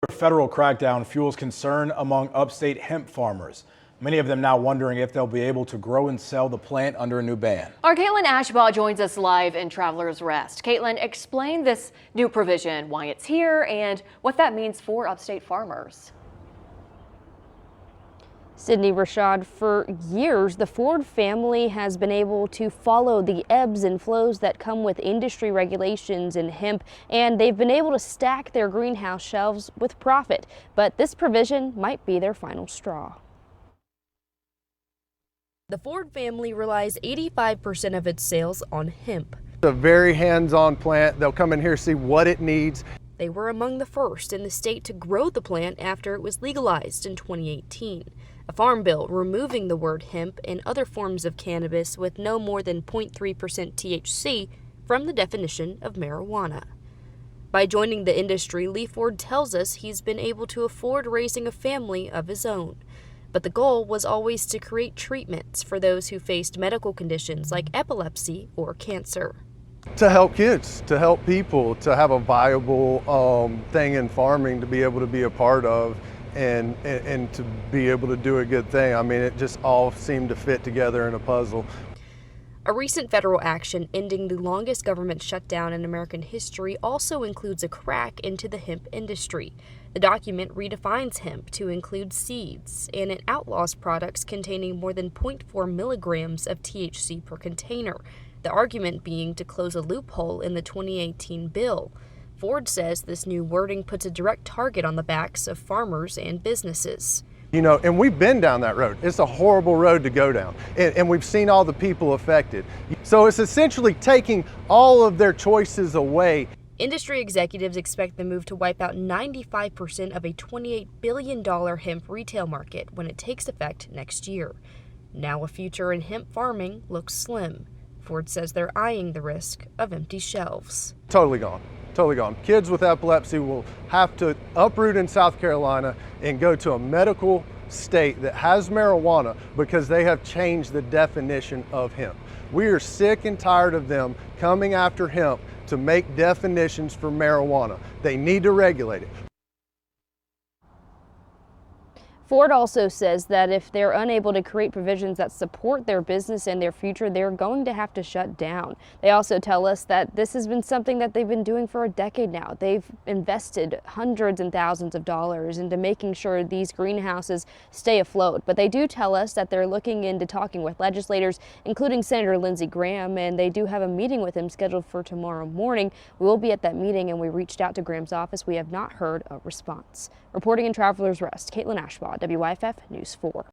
A federal crackdown fuels concern among upstate hemp farmers. Many of them now wondering if they'll be able to grow and sell the plant under a new ban. Our Caitlin Ashbaugh joins us live in Travelers Rest. Caitlin, explain this new provision, why it's here, and what that means for upstate farmers. Sydney, Rashad, for years, the Ford family has been able to follow the ebbs and flows that come with industry regulations in hemp, and they've been able to stack their greenhouse shelves with profit. But this provision might be their final straw. The Ford family relies 85% of its sales on hemp. It's a very hands-on plant. They'll come in here, see what it needs. They were among the first in the state to grow the plant after it was legalized in 2018. A farm bill removing the word hemp and other forms of cannabis with no more than 0.3% THC from the definition of marijuana. By joining the industry, Lee Ford tells us he's been able to afford raising a family of his own. But the goal was always to create treatments for those who faced medical conditions like epilepsy or cancer. To help kids, to help people, to have a viable thing in farming to be able to be a part of and to be able to do a good thing. I mean, it just all seemed to fit together in a puzzle. A recent federal action ending the longest government shutdown in American history also includes a crack into the hemp industry. The document redefines hemp to include seeds, and it outlaws products containing more than 0.4 milligrams of THC per container, the argument being to close a loophole in the 2018 bill. Ford says this new wording puts a direct target on the backs of farmers and businesses. You know, and we've been down that road. It's a horrible road to go down, and we've seen all the people affected. So it's essentially taking all of their choices away. Industry executives expect the move to wipe out 95% of a $28 billion hemp retail market when it takes effect next year. Now a future in hemp farming looks slim. Ford says they're eyeing the risk of empty shelves. Totally gone. Totally gone. Kids with epilepsy will have to uproot in South Carolina and go to a medical state that has marijuana because they have changed the definition of hemp. We are sick and tired of them coming after hemp to make definitions for marijuana. They need to regulate it. Ford also says that if they're unable to create provisions that support their business and their future, they're going to have to shut down. They also tell us that this has been something that they've been doing for a decade now. They've invested hundreds and thousands of dollars into making sure these greenhouses stay afloat. But they do tell us that they're looking into talking with legislators, including Senator Lindsey Graham, and they do have a meeting with him scheduled for tomorrow morning. We will be at that meeting, and we reached out to Graham's office. We have not heard a response. Reporting in Travelers Rest, Caitlin Ashbaugh, WYFF News 4.